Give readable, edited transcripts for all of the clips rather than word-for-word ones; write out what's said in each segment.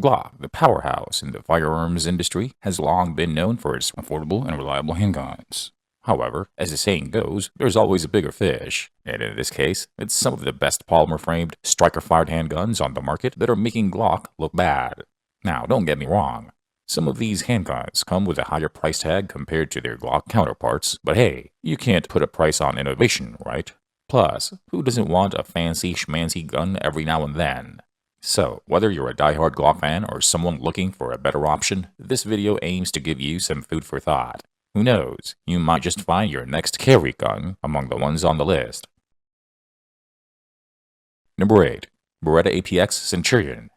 Glock, the powerhouse in the firearms industry, has long been known for its affordable and reliable handguns. However, as the saying goes, there's always a bigger fish, and in this case, it's some of the best polymer-framed, striker-fired handguns on the market that are making Glock look bad. Now, don't get me wrong. Some of these handguns come with a higher price tag compared to their Glock counterparts, but hey, you can't put a price on innovation, right? Plus, who doesn't want a fancy schmancy gun every now and then? So, whether you're a diehard Glock fan or someone looking for a better option, this video aims to give you some food for thought. Who knows, you might just find your next carry gun among the ones on the list. Number 8. Beretta APX Centurion.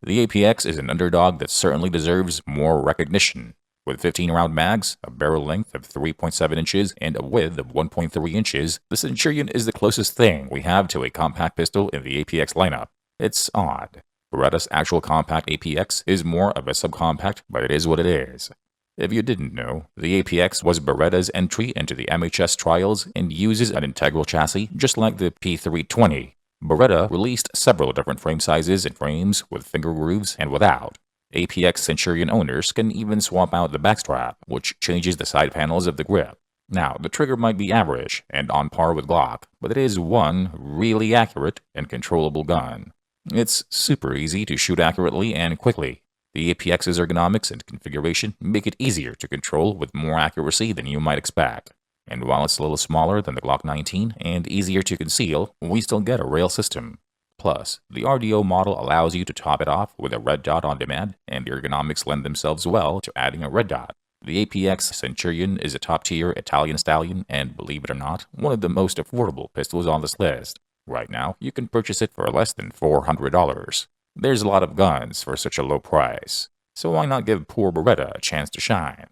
The APX is an underdog that certainly deserves more recognition. With 15-round mags, a barrel length of 3.7 inches, and a width of 1.3 inches, the Centurion is the closest thing we have to a compact pistol in the APX lineup. It's odd. Beretta's actual compact APX is more of a subcompact, but it is what it is. If you didn't know, the APX was Beretta's entry into the MHS trials and uses an integral chassis just like the P320. Beretta released several different frame sizes and frames with finger grooves and without. APX Centurion owners can even swap out the backstrap, which changes the side panels of the grip. Now, the trigger might be average and on par with Glock, but it is one really accurate and controllable gun. It's super easy to shoot accurately and quickly. The APX's ergonomics and configuration make it easier to control with more accuracy than you might expect. And while it's a little smaller than the Glock 19 and easier to conceal, we still get a rail system. Plus, the RDO model allows you to top it off with a red dot on demand, and the ergonomics lend themselves well to adding a red dot. The APX Centurion is a top-tier Italian stallion and, believe it or not, one of the most affordable pistols on this list. Right now, you can purchase it for less than $400. There's a lot of guns for such a low price, so why not give poor Beretta a chance to shine?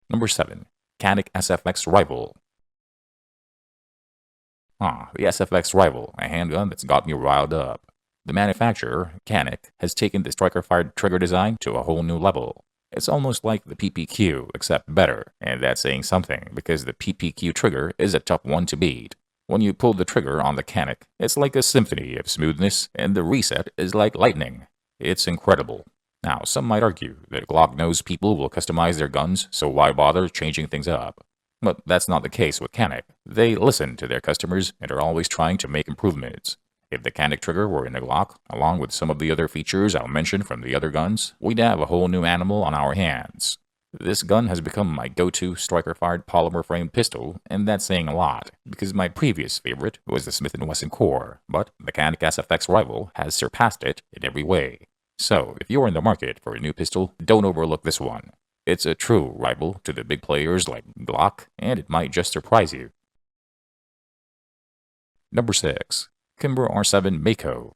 Number 7. Canik SFX Rival. The SFX Rival, a handgun that's got me riled up. The manufacturer, Canik, has taken the striker-fired trigger design to a whole new level. It's almost like the PPQ, except better, and that's saying something because the PPQ trigger is a tough one to beat. When you pull the trigger on the Canik, it's like a symphony of smoothness, and the reset is like lightning. It's incredible. Now, some might argue that Glock knows people will customize their guns, so why bother changing things up? But that's not the case with Canik. They listen to their customers and are always trying to make improvements. If the Canik trigger were in a Glock, along with some of the other features I'll mention from the other guns, we'd have a whole new animal on our hands. This gun has become my go-to striker-fired polymer-framed pistol, and that's saying a lot, because my previous favorite was the Smith & Wesson Core, but the Canik SFX Rival has surpassed it in every way. So, if you're in the market for a new pistol, don't overlook this one. It's a true rival to the big players like Glock, and it might just surprise you. Number 6. Kimber R7 Mako.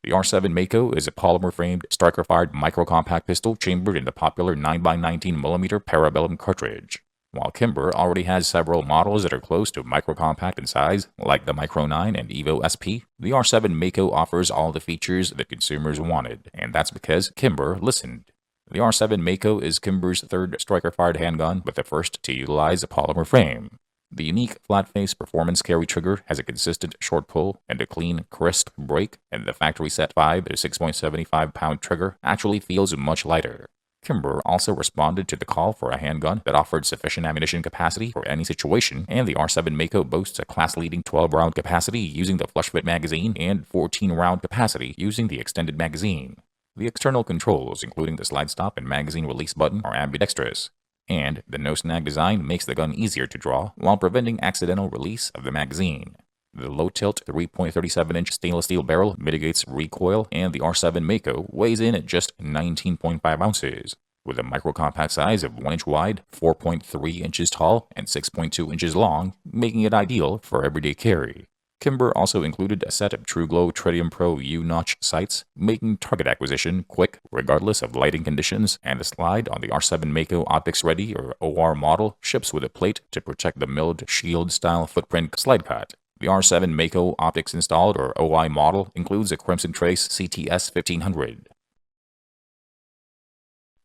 The R7 Mako is a polymer-framed, striker-fired micro-compact pistol chambered in the popular 9x19mm Parabellum cartridge. While Kimber already has several models that are close to micro-compact in size, like the Micro 9 and Evo SP, the R7 Mako offers all the features that consumers wanted, and that's because Kimber listened. The R7 Mako is Kimber's third striker-fired handgun, but the first to utilize a polymer frame. The unique flat-face performance carry trigger has a consistent short pull and a clean, crisp break, and the factory-set 5 to 6.75-pound trigger actually feels much lighter. Kimber also responded to the call for a handgun that offered sufficient ammunition capacity for any situation, and the R7 Mako boasts a class-leading 12-round capacity using the flush-fit magazine and 14-round capacity using the extended magazine. The external controls, including the slide stop and magazine release button, are ambidextrous, and the no-snag design makes the gun easier to draw while preventing accidental release of the magazine. The low-tilt 3.37-inch stainless steel barrel mitigates recoil, and the R7 Mako weighs in at just 19.5 ounces, with a micro-compact size of 1 inch wide, 4.3 inches tall, and 6.2 inches long, making it ideal for everyday carry. Kimber also included a set of TrueGlow Tritium Pro U-notch sights, making target acquisition quick regardless of lighting conditions, and the slide on the R7 Mako Optics Ready or OR model ships with a plate to protect the milled shield-style footprint slide cut. The R7 Mako Optics installed or OI model includes a Crimson Trace CTS 1500.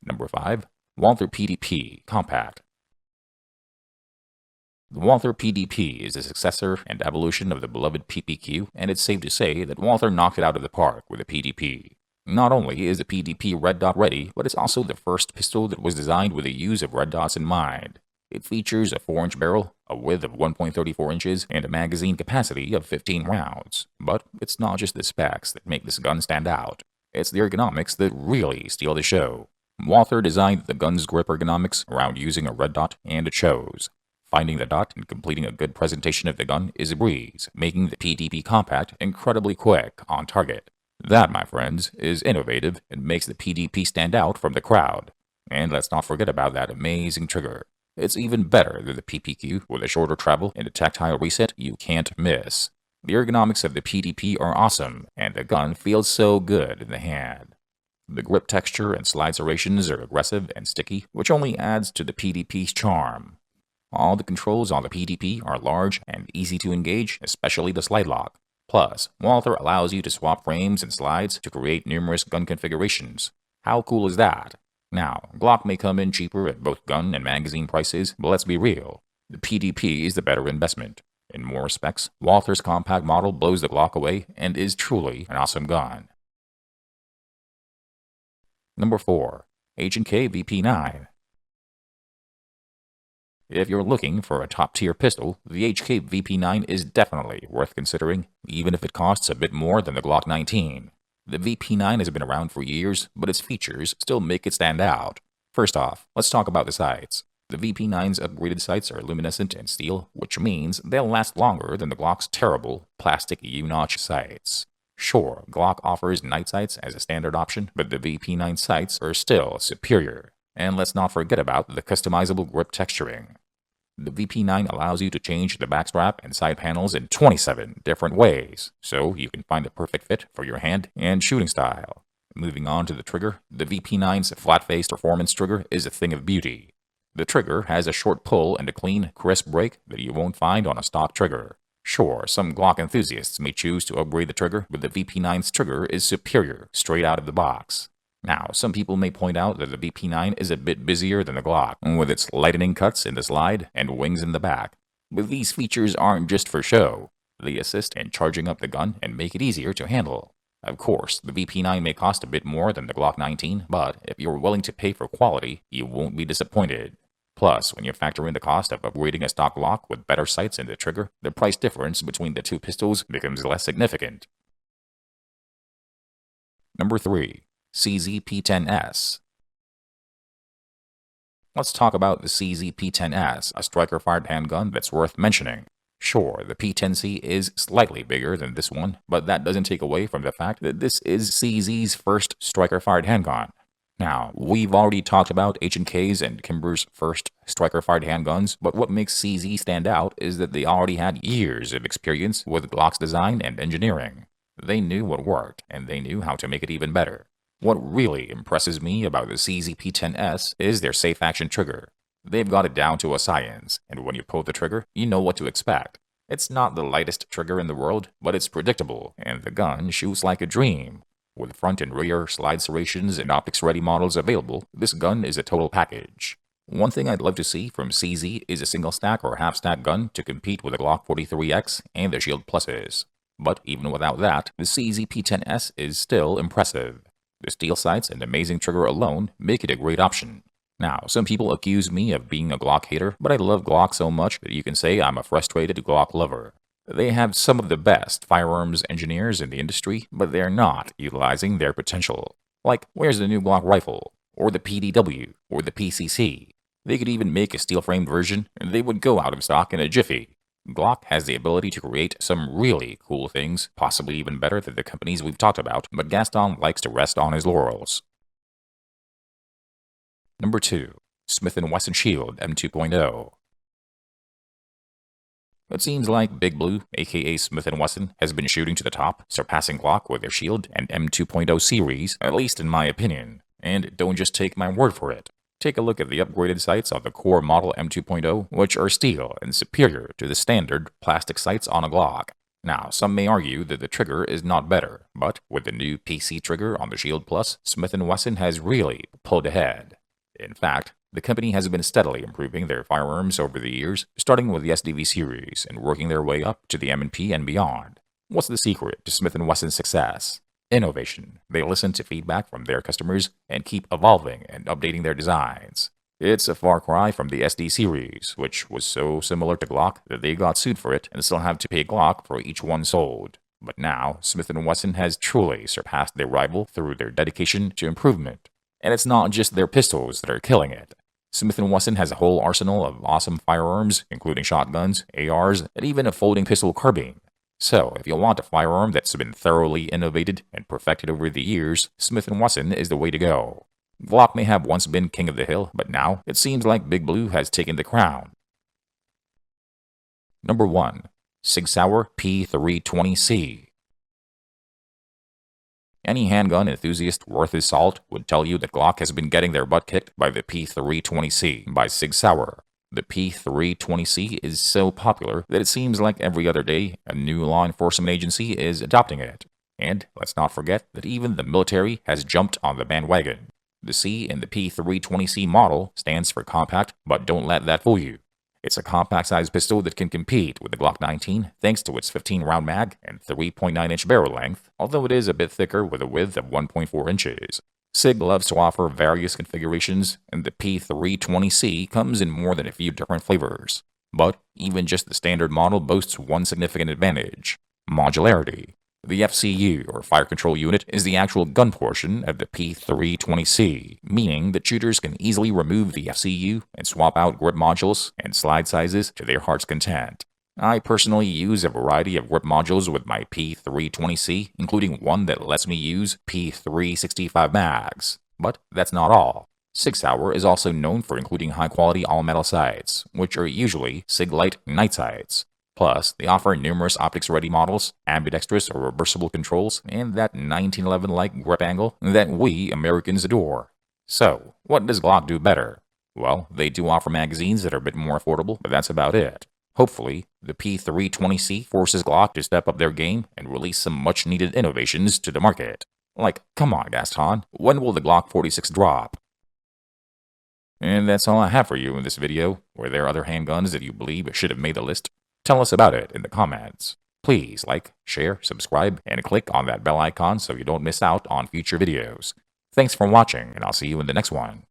Number 5. Walther PDP Compact. The Walther PDP is the successor and evolution of the beloved PPQ, and it's safe to say that Walther knocked it out of the park with the PDP. Not only is the PDP red dot ready, but it's also the first pistol that was designed with the use of red dots in mind. It features a 4-inch barrel, a width of 1.34 inches, and a magazine capacity of 15 rounds. But it's not just the specs that make this gun stand out. It's the ergonomics that really steal the show. Walther designed the gun's grip ergonomics around using a red dot, and it shows. Finding the dot and completing a good presentation of the gun is a breeze, making the PDP compact incredibly quick on target. That, my friends, is innovative and makes the PDP stand out from the crowd. And let's not forget about that amazing trigger. It's even better than the PPQ with a shorter travel and a tactile reset you can't miss. The ergonomics of the PDP are awesome, and the gun feels so good in the hand. The grip texture and slide serrations are aggressive and sticky, which only adds to the PDP's charm. All the controls on the PDP are large and easy to engage, especially the slide lock. Plus, Walther allows you to swap frames and slides to create numerous gun configurations. How cool is that? Now, Glock may come in cheaper at both gun and magazine prices, but let's be real. The PDP is the better investment. In more respects, Walther's compact model blows the Glock away and is truly an awesome gun. Number 4. H&K VP9. If you're looking for a top-tier pistol, the HK VP9 is definitely worth considering, even if it costs a bit more than the Glock 19. The VP9 has been around for years, but its features still make it stand out. First off, let's talk about the sights. The VP9's upgraded sights are luminescent and steel, which means they'll last longer than the Glock's terrible plastic U-notch sights. Sure, Glock offers night sights as a standard option, but the VP9 sights are still superior. And let's not forget about the customizable grip texturing. The VP9 allows you to change the backstrap and side panels in 27 different ways, so you can find the perfect fit for your hand and shooting style. Moving on to the trigger, the VP9's flat-faced performance trigger is a thing of beauty. The trigger has a short pull and a clean, crisp break that you won't find on a stock trigger. Sure, some Glock enthusiasts may choose to upgrade the trigger, but the VP9's trigger is superior straight out of the box. Now, some people may point out that the VP9 is a bit busier than the Glock, with its lightning cuts in the slide and wings in the back. But these features aren't just for show. They assist in charging up the gun and make it easier to handle. Of course, the VP9 may cost a bit more than the Glock 19, but if you're willing to pay for quality, you won't be disappointed. Plus, when you factor in the cost of upgrading a stock Glock with better sights in the trigger, the price difference between the two pistols becomes less significant. Number 3. CZ-P10S. Let's talk about the CZ-P10S, a striker-fired handgun that's worth mentioning. Sure, the P10C is slightly bigger than this one, but that doesn't take away from the fact that this is CZ's first striker-fired handgun. Now, we've already talked about H&K's and Kimber's first striker-fired handguns, but what makes CZ stand out is that they already had years of experience with Glock's design and engineering. They knew what worked, and they knew how to make it even better. What really impresses me about the CZ-P10S is their safe action trigger. They've got it down to a science, and when you pull the trigger, you know what to expect. It's not the lightest trigger in the world, but it's predictable, and the gun shoots like a dream. With front and rear slide serrations and optics-ready models available, this gun is a total package. One thing I'd love to see from CZ is a single-stack or half-stack gun to compete with the Glock 43X and the Shield Pluses. But even without that, the CZ-P10S is still impressive. The steel sights and amazing trigger alone make it a great option. Now, some people accuse me of being a Glock hater, but I love Glock so much that you can say I'm a frustrated Glock lover. They have some of the best firearms engineers in the industry, but they're not utilizing their potential. Like, where's the new Glock rifle? Or the PDW? Or the PCC? They could even make a steel-framed version, and they would go out of stock in a jiffy. Glock has the ability to create some really cool things, possibly even better than the companies we've talked about, but Gaston likes to rest on his laurels. Number 2. Smith & Wesson Shield M2.0. It seems like Big Blue, aka Smith & Wesson, has been shooting to the top, surpassing Glock with their Shield and M2.0 series, at least in my opinion. And don't just take my word for it. Take a look at the upgraded sights on the core model M2.0, which are steel and superior to the standard plastic sights on a Glock. Now, some may argue that the trigger is not better, but with the new PC trigger on the Shield Plus, Smith & Wesson has really pulled ahead. In fact, The company has been steadily improving their firearms over the years, starting with the SDV series and working their way up to the M&P and beyond. What's the secret to Smith & Wesson's success? Innovation. They listen to feedback from their customers and keep evolving and updating their designs. It's a far cry from the SD series, which was so similar to Glock that they got sued for it and still have to pay Glock for each one sold. But now, Smith & Wesson has truly surpassed their rival through their dedication to improvement. And it's not just their pistols that are killing it. Smith & Wesson has a whole arsenal of awesome firearms, including shotguns, ARs, and even a folding pistol carbine. So, if you want a firearm that's been thoroughly innovated and perfected over the years, Smith & Wesson is the way to go. Glock may have once been king of the hill, but now it seems like Big Blue has taken the crown. Number 1. Sig Sauer P320C. Any handgun enthusiast worth his salt would tell you that Glock has been getting their butt kicked by the P320C by Sig Sauer. The P320C is so popular that it seems like every other day a new law enforcement agency is adopting it. And let's not forget that even the military has jumped on the bandwagon. The C in the P320C model stands for compact, but don't let that fool you. It's a compact-sized pistol that can compete with the Glock 19 thanks to its 15-round mag and 3.9-inch barrel length, although it is a bit thicker with a width of 1.4 inches. SIG loves to offer various configurations, and the P320C comes in more than a few different flavors. But even just the standard model boasts one significant advantage: modularity. The FCU, or Fire Control Unit, is the actual gun portion of the P320C, meaning that shooters can easily remove the FCU and swap out grip modules and slide sizes to their heart's content. I personally use a variety of grip modules with my P320C, including one that lets me use P365 mags. But that's not all. Sig Sauer is also known for including high-quality all-metal sights, which are usually SIG Light night sights. Plus, they offer numerous optics-ready models, ambidextrous or reversible controls, and that 1911-like grip angle that we Americans adore. So, what does Glock do better? Well, they do offer magazines that are a bit more affordable, but that's about it. Hopefully, the P320C forces Glock to step up their game and release some much-needed innovations to the market. Like, come on, Gaston, when will the Glock 46 drop? And that's all I have for you in this video. Were there other handguns that you believe should have made the list? Tell us about it in the comments. Please like, share, subscribe, and click on that bell icon so you don't miss out on future videos. Thanks for watching, and I'll see you in the next one.